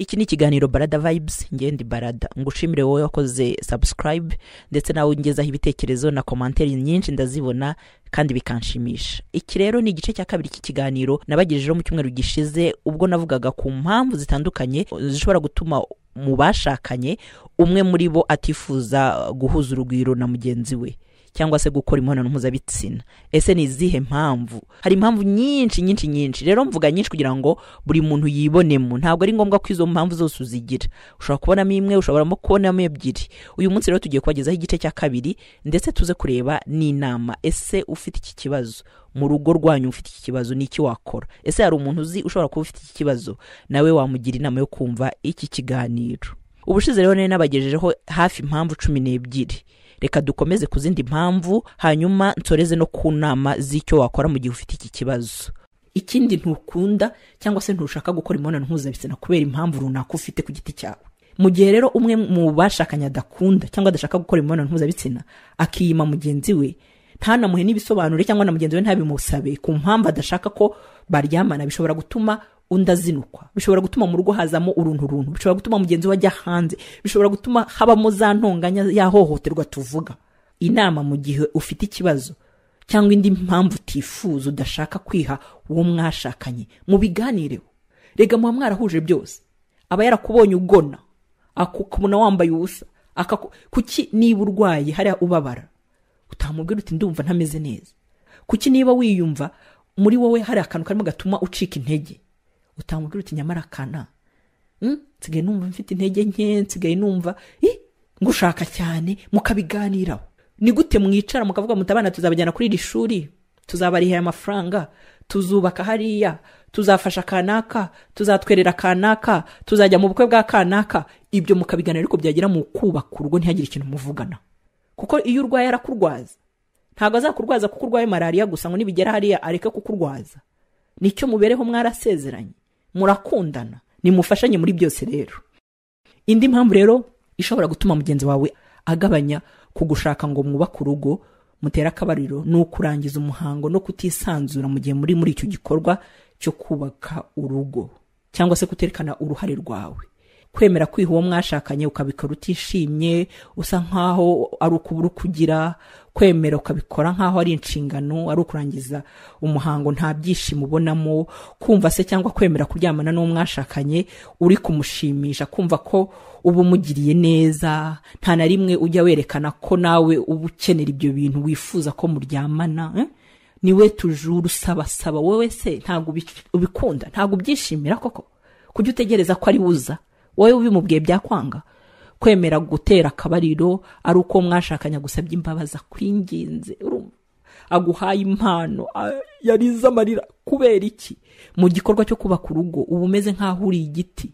Iki ni ikiganiro Barada Vibes, ngendi Barada. Ngushimire wowe wakoze subscribe ndetse nawe ungezaho ibitekerezo na commentaire nyinshi ndazibona kandi bikanshimisha. Iki rero ni igice cya kabiri cy'ikiganiro nabagejejeho mu cyumweru gishize ubwo navugaga ku mpamvu zitandukanye zishobora gutuma mu bashakanye umwe muri bo atifuza guhuza urugwiro na mugenzi we cyangwa se gukora imibonano mpuzabitsina. Ese ni izihe mpamvu? Hari impamvu nyinshi rero mvuga nyinshi kugira ngo buri muntu yibonemo. Ntabwo ari ngombwa ko izo mpamvu zose uzigira. Ushobora kubonamo imwe, ushobora kubonamo ebyiri. Uyu munsi rero tugiye kubagezaho igice cya kabiri ndetse tuze kureba n'inama. Ese ufite iki kibazo mu rugo rwanyu, ufite iki kibazo n'iki wakora? Ese hari umuntu uzi ushobora kuba ufite iki kibazo, nawe wamugira inama yo kumva iki kiganiro. Ubushize rero nari nabagejejeho hafi impamvu 12. Reka dukomeze ku zindi mpamvu hanyuma nsoreze no ku nama z'icyo wakora mu gihe ufite iki kibazo. Ikindi ntukunda cyangwa se ntushaka gukora imibonano mpuzabitsina kubera impamvu runaka ufite ku giti cyawe. Mu gihe rero umwe mu bashakanye adakunda cyangwa adashaka gukora imibonano mpuzabitsina akiyima mugenzi we, ntanamuhe n'ibisobanuro cyangwa na mugenzi we ntabimusabe ku mpamvu adashaka ko baryamana, bishobora gutuma undazinukwa, bishobora gutuma mu rugo hazamo uruntu, bishobora gutuma mugenzi wajya hanze, bishobora gutuma habamo za ntonganya yahohoterwa tuvuga. Inama mu gihe ufite ikibazo cyangwa indi mpamvu utifuza udashaka kwiha uwo mwashakanye, mu biganireho. Rega muba mwarahuje byose. Aba yarakubonye ugona, akukubona wambaye ubusa, kuki niba urwaye hariya ubabara utamubwira uti ndumva ntameze neza? Kuki niba wiyumva muri wowe hari akantu karimo gatuma ucika intege utamubwira uti nyamara kana nsigaye numva mfite intege nke, nsigaye numva ngushaka cyane, mukabiganiraho. Ni gute mwicara mukavuga mutabana tuzabajyana kuri iri shuri, tuzabariha amafaranga, tuzubaka hariya, tuzafasha kanaka, tuzatwerera kanaka, tuzajya mu bukwe bwa kanaka. Ibyo mukabiganira ariko byagira mu kubaka urugo ntihagire ikintu muvugana. Kuko iyo urwaye arakurwaza, ntabwo azakurwaza kuko urwaye malaria gusa ngo nibigera hariya areke kukurwaza. Nicyo mubereho mwarasezeranye, murakundana, nimufashanye muri byose. Rero indi mpamvu rero ishobora gutuma mugenzi wawe agabanya kugushaka ngo mwubake urugo, mutera akabariro, no kurangiza umuhango no kutisanzura mu gihe muri icyo gikorwa cyo kubaka urugo, cyangwa se kuterekana uruhare rwawe. Kwemera kwiha uwo mwashakanye ukabikora utishimye, usa nkaho ari ukubura kugira, kwemera ukabikora nkaho ari inshingano, ari ukurangiza umuhango nta byishimo ubonamo, kumva se cyangwa kwemera kuryamana n'uwo mwashakanye uri kumushimisha, kumva ko uba umugiriye neza, nta na rimwe ujya werekana ko nawe uba ukenera ibyo bintu wifuza ko muryamana. Niwe tujuru saba wowe se ntabwo ubikunda, ntabwo ubyishimira koko? Kujya utegereza ko ari buza wowe ubimubwiye byakwanga? Kwemera gutera akabariro ari uko mwashakanya gusabye imbabazi, kwinginze, aguhaye impano, yariza amarira. Kubera iki? Mu gikorwa cyo kubaka urugo uba umeze nkaho uri igiti.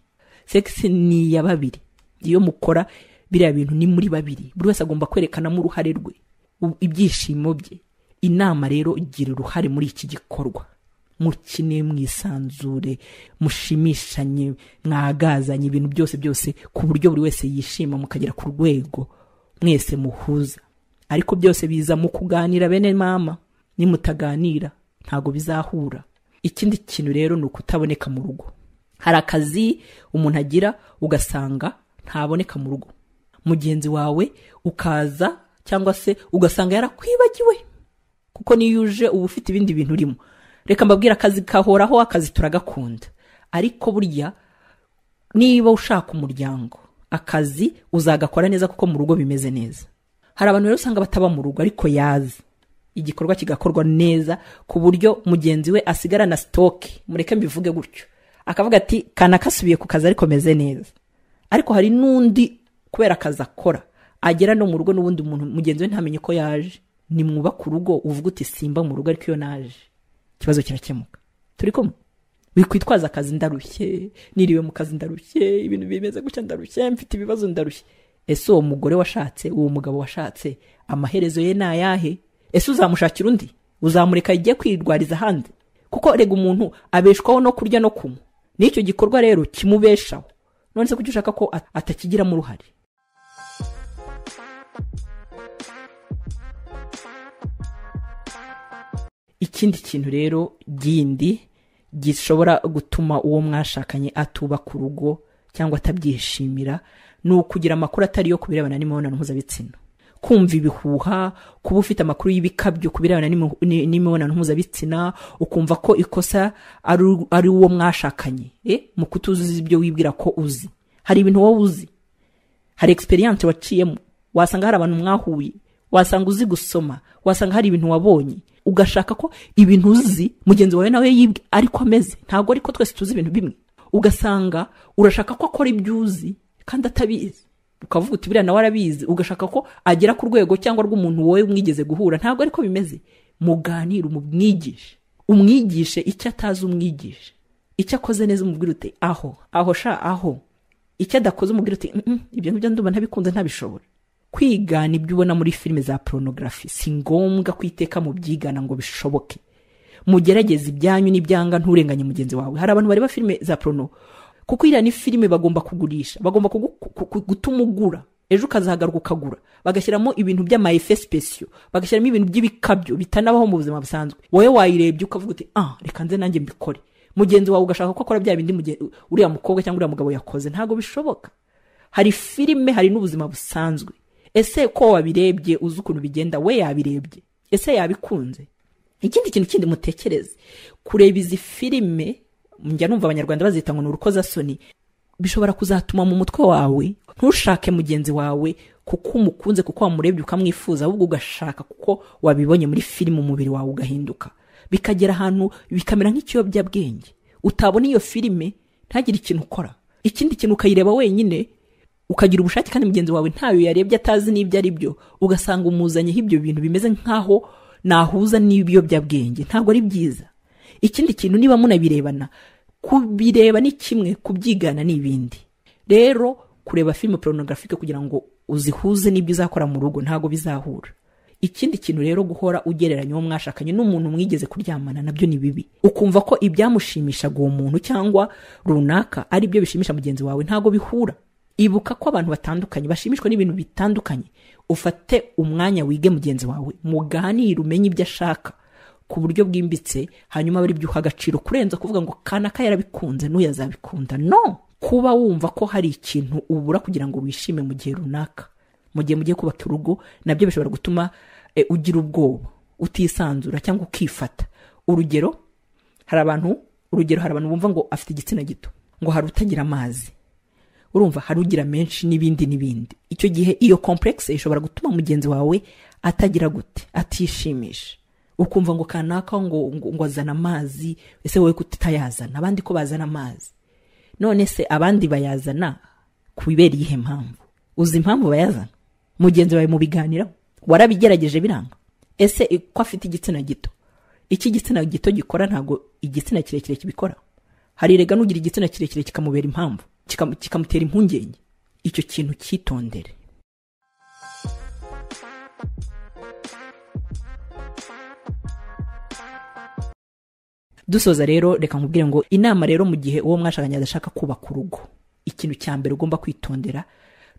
Sex ni ya babiri. Iyo mukora biriya bintu ni muri babiri, buri wese agomba kwerekanamo uruhare rwe, ibyishimo bye. Inama rero igira uruhare muri iki gikorwa. Mukine, mwisanzure, mushimishanye, mwagazanye ibintu byose ku buryo buri wese yishima, mukagera ku rwego mwese muhuza. Ariko byose biza mu kuganira bene mama. Nimutaganira ntago bizahura. Ikindi kintu rero ni ukutaboneka mu rugo. Hari akazi umuntu agira ugasanga ntaboneka mu rugo, mugenzi wawe ukaza cyangwa se ugasanga yarakwibagiwe, kuko niyo uje uba ufite ibindi bintu urimo. Reka mbabwira, akazi kahoraho, akazi turagakunda, ariko burya niba ushaka umuryango, akazi uzagakora neza kuko mu rugo bimeze neza. Hari abantu rero usanga bataba mu rugo ariko yazi igikorwa kigakorwa neza ku buryo mugenzi we asigara na stock, mureke mbivuge gutyo, akavuga ati kana kasubiye ku kazi ariko meze neza. Ariko hari nundi kubera akazi akora agera no mu rugo n'ubundi umuntu mugenzi we ntamenye ko yaje. Ni mwubaka urugo uvuga uti simba mu rugo ariko iyo naje ikibazo kirakemuka. Turi kumwe? Wikwitwaza akazi ndarushye, niriwe mu kazi ndarushye, ibintu bimeze gutya ndarushye, mfite ibibazo ndarushye. Ese uwo mugore washatse, uwo mugabo washatse, amaherezo ye nayahe? Ese uzamushakira undi? Uzamureka igiye kwirwariza hanze? Kuko rega umuntu abeshwaho no kurya no kunywa, n'icyo gikorwa rero kimubeshaho. None se kuki ushaka ko atakigiramo uruhare? Ikindi kintu rero gindi gishobora gutuma uwo mwashakanye atubaka urugo cyangwa atabyishimira ni ukugira amakuru atari yo kubirebana n'imibonano mpuzabitsina, kumva ibihuha, kuba ufite amakuru y'ibikabyo kubirebana n'imibonano mpuzabitsina, ukumva ko ikosa ari uwo mwashakanye mu kutuzuza ibyo wibwira ko uzi. Hari ibintu wowe uzi, hari experience waciyemo, wasanga hari abantu mwahuye, wasanga uzi gusoma, wasanga hari ibintu wabonye, ugashaka ko ibintu uzi mugenzi wawe nawe yibwe ariko ameze. Ntabwo ariko twese tuzi ibintu bimwe. Ugasanga urashaka ko akora ibyo uzi kandi atabizi, ukavuga uti biriya nawe arabizi, ugashaka ko agera ku rwego cyangwa rw'umuntu wowe mwigeze guhura. Ntabwo ariko bimeze. Muganire, umwigishe icyo atazi, umwigishe icyo akoze neza, umubwire uti aho icyo adakoze umubwire uti ibyo ngibyo ndumva ntabikunze, ntabishobora. Kwigana ibyo ubona muri filime za pornography si ngombwa kwiteka mu byigana ngo bishoboke. Mugerageze ibyanyu n'ibyanga, nturenganye mugenzi wawe. Hari abantu bareba filime za porno kuko iriya ni filime bagomba kugurisha, bagomba gutuma ugura, ejo ukazagaruka ukagura, bagashyiramo ibintu by'amaefe special, bagashyiramo ibintu by'ibikabyo bitanabaho mu buzima busanzwe. Wowe wayirebye ukavuga uti reka nze nanjye mbikore. Mugenzi wawe ugashaka ko akora bya bindi uriya mukobwa cyangwa uriya mugabo yakoze. Ntago bishoboka. Hari filime, hari n'ubuzima busanzwe. Ese ko wabirebye uzi ukuntu bigenda, we yabirebye, ese yabikunze? Ikindi kintu kindi mutekereze, kureba izi filime, njya numva abanyarwanda bazita ngo n'urukozasoni, bishobora kuzatuma mu mutwe wawe ntushake mugenzi wawe kuko umukunze, kuko wamurebye ukamwifuza, ahubwo ugashaka kuko wabibonye muri filime, umubiri wawe ugahinduka, bikagera ahantu bikamera nk'ikiyobyabwenge. Utabona iyo filime ntagire ikintu ukora, ikindi kintu ukayireba wenyine, ukagira ubushake kandi mugenzi wawe ntayo yarebye, atazi n'ibyo ari byo, ugasanga umuzanyeho ibyo bintu bimeze nkaho nahuza n'ibiyobyabwenge. Ntabwo ari byiza. Ikindi kintu, niba munabirebana, kubireba ni kimwe, kubyigana ni ibindi. Rero kureba filime pornographique kugira ngo uzihuze n'ibyo uzakora mu rugo ntabwo bizahura. Ikindi kintu rero, guhora ugereranya uwo mwashakanye n'umuntu mwigeze kuryamana nabyo ni bibi. Ukumva ko ibyamushimishaga uwo muntu cyangwa runaka ari byo bishimisha mugenzi wawe, ntabwo bihura. Ibuka ko abantu batandukanye bashimishwa n'ibintu bitandukanye. Ufate umwanya wige mugenzi wawe, muganire, umenye ibyo ashaka ku buryo bwimbitse, hanyuma bari byuha agaciro kurenza kuvuga ngo kanaka yarabikunze n'uyazabikunda. No, kuba wumva ko hari ikintu ubura kugira ngo wishime mu gihe runaka, mu gihe mugiye kubaka urugo, nabyo bishobora gutuma ugira ubwoba, utisanzura cyangwa ukifata. Urugero, hari abantu bumva ngo afite igitsina gito, ngo hari utagira amazi, urumva hari ugira menshi n'ibindi. Icyo gihe iyo complexe ishobora gutuma mugenzi wawe atagira gute, atishimisha. Ukumva ngo kanaka ngo azana amazi, ese wowe kutayazana, abandi ko bazana amazi. None se abandi bayazana kubera ihe mpamvu? Uzi impamvu bayazana? Mugenzi wawe mubiganiraho, warabigerageje biranga? Ese ko afite igitsina gito, iki gitsina gito gikora ntago igitsina kirekire kibikora? Hari rega nugira igitsina kirekire kikamubera impamvu, kikamutera impungenge. Icyo kintu kitondere. Dusoza rero, reka nkubwire ngo inama rero mu gihe uwo mwashakanye adashaka kubaka urugo, ikintu cya mbere ugomba kwitondera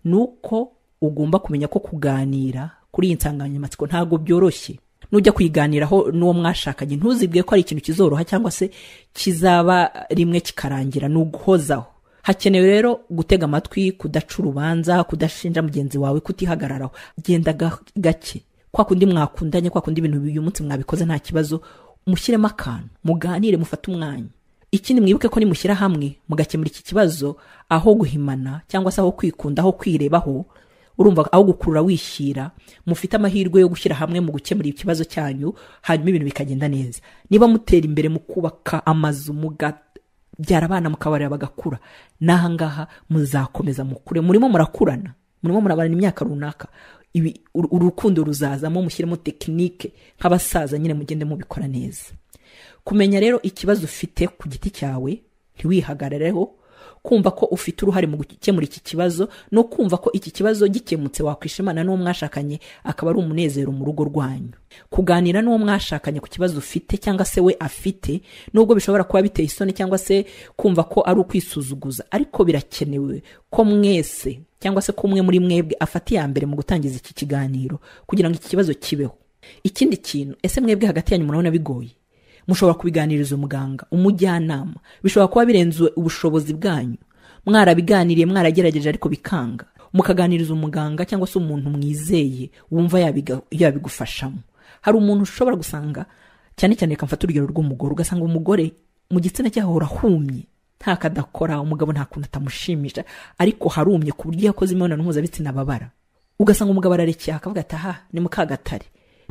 nuko ugomba kumenya ko kuganira kuri iyi nsanganyamatsiko ntago byoroshye. Nujya kwiganiraho n'uwo mwashakanye, ntuzibwiye ko ari ikintu kizoroha cyangwa se kizaba rimwe kikarangira. Nuguhozaho. Hakenewe rero gutega amatwi, kudaca urubanza, kudashinja mugenzi wawe, kutihagararaho. Genda gake, kwa kundi mwakundanye, kwa kundi ibintu uyu munsi mwabikoze nta kibazo, mushyiremo akantu, muganire, mufate umwanya. Ikindi mwibuke ko nimushyira hamwe mugakemura iki kibazo, aho guhimana cyangwa se aho kwikunda, aho kwirebaho, urumva, aho gukurura wishyira, mufite amahirwe yo gushyira hamwe mu gukemura ikibazo cyanyu, hanyuma ibintu bikagenda neza. Niba mutera imbere mu kubaka amazu, mugabyara abana mukabarera bagakura, nahangaha muzakomeza mukure, murimo murakurana, murimo murabana imyaka runaka, urukundo ruzazamo, mushyiremo tekinike nk'abasaza, nyine mugende mubikora neza. Kumenya rero ikibazo ufite ku giti cyawe, ntiwihagarareho, kumva ko ufite uruhare mu gukemura iki kibazo, no kumva ko iki kibazo gikemutse wakwishimana n'uwo mwashakanye akaba ari umunezero mu rugo rwanyu. Kuganira n'uwo mwashakanye ku kibazo ufite cyangwa se we afite, nubwo bishobora kuba biteye isoni cyangwa se kumva ko ari ukwisuzuguza, ariko birakenewe ko mwese cyangwa se ko umwe muri mwebwe afata iya mbere mu gutangiza iki kiganiro kugira ngo iki kibazo kibeho. Ikindi kintu, ese mwebwe hagati yanyu murabona bigoye? Mushobora kubiganiriza umuganga, umujyanama, bishobora kuba birenze ubushobozi bwanyu. mwarabiganiriye mwaragerageje ariko bikanga, mukaganiriza umuganga cyangwa se umuntu mwizeye wumva yabigufashamo. Hari umuntu ushobora gusanga cyane cyane kamfata urugero rw'umugore, ugasanga umugore mu gitsina cyahora humye, nta kadakora, umugabo nta kuntu atamushimisha, ariko harumye ku buryo yakoze imibonano mpuzabitsina ababara. Ugasanga umugabo ararekeye akavuga ati aha ni mukagatare.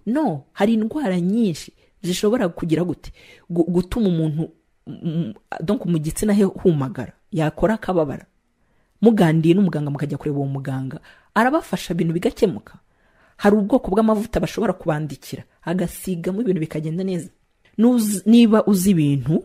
No, hari indwara nyinshi zishobora kugira gutuma umuntu donc mu gitsina he humagara, yakora akababara. Mugandiye n'umuganga mukajya kureba uwo muganga, arabafasha ibintu bigakemuka. Hari ubwoko bw'amavuta bashobora kubandikira agasigamo ibintu bikagenda neza. Niba uzi ibintu,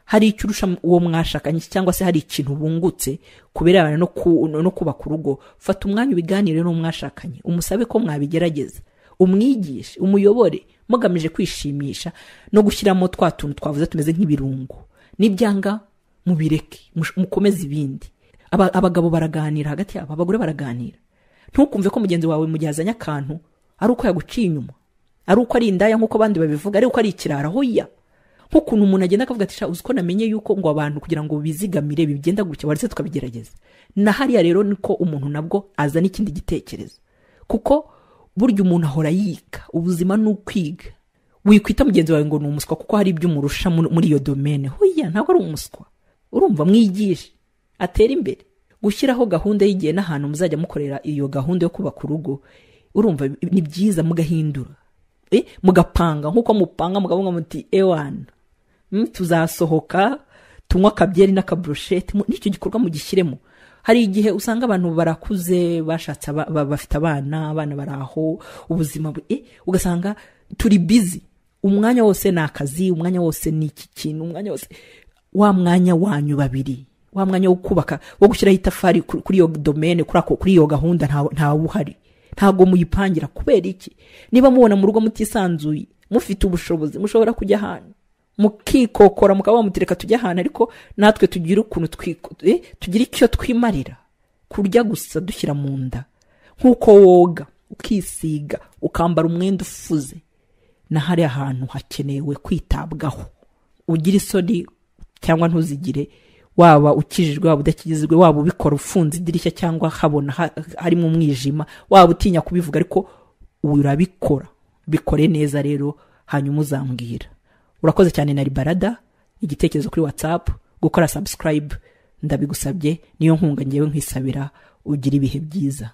hari icyo urusha uwo mwashakanye cyangwa se hari ikintu bungutse kuberana no kubaka urugo, fata umwanya ubiganire n'umwashakanye, umusabe ko mwabigerageza, umwigishe, umuyobore, mugamije kwishimisha no gushyiramo twa tuntu twavuze tumeze nk'ibirungo. Nibyanga mubireke, mukomeze ibindi. Abagabo baraganira hagati yabo, abagore baraganira. Ntukumve ko mugenzi wawe mu gihe azanye akantu ari uko yaguciye inyuma, ari uko ari indaya nk'uko abandi babivuga, ari uko ari ikirara. Hoya, nk'ukuntu umuntu agenda akavuga ati uzi ko namenye yuko ngo abantu kugira ngo bizigamire bigenda gutya, waretse tukabigerageza. Na hariya rero niko umuntu nabwo azana ikindi gitekerezo, kuko burya umuntu ahora yika, ubuzima ni ukwiga. Wikwita mugenzi wawe ngo ni umuswa kuko hari ibyo umurusha muri iyo domaine. Hoya, ntabwo ari umuswa. Urumva, mwigishe atera imbere. Gushyiraho gahunda y'igihe n'ahantu muzajya mukorera iyo gahunda yo kubaka urugo, urumva ni byiza mugahindura. Mugapanga nk'uko mupanga, mukavuga muti ewana tuzasohoka tunywa akabyeri n'akabroshete, n'icyo gikorwa mugishyiremo. Hari igihe usanga abantu barakuze, bashatse bafite abana baraho, ubuzima ugasanga turi busy, umwanya wose ni akazi, umwanya wose ni iki kintu, umwanya wose wa mwanya wanyu babiri, wa mwanya wo kubaka, wo gushyiraho itafari kuri iyo domaine, kuri iyo gahunda nta uhari. Ntago muyipangira. Kubera iki? Niba mubona mu rugo mutisanzuye, mufite ubushobozi, mushobora kujya ahantu mukikokora, mukaba mutireka tujya ahantu, ariko natwe tugira ukuntu tugira icyo twimarira, kurya gusa dushyira mu nda, nk'uko woga ukisiga ukambara umwenda ufuze. Na hari ahantu hakenewe kwitabwaho. Ugira isoni cyangwa ntuzigire, waba ukijijwe waba udakijijwe, waba ubikora ufunze idirishya cyangwa habona harimo umwijima, waba utinya kubivuga, ariko urabikora. Bikore neza rero, hanyuma uzambwira. Urakoze cyane. na Barada, igitekerezo kuri WhatsApp, gukora subscribe ndabigusabye, niyo nkunga ngewe nkisabira. Ugira ibihe byiza.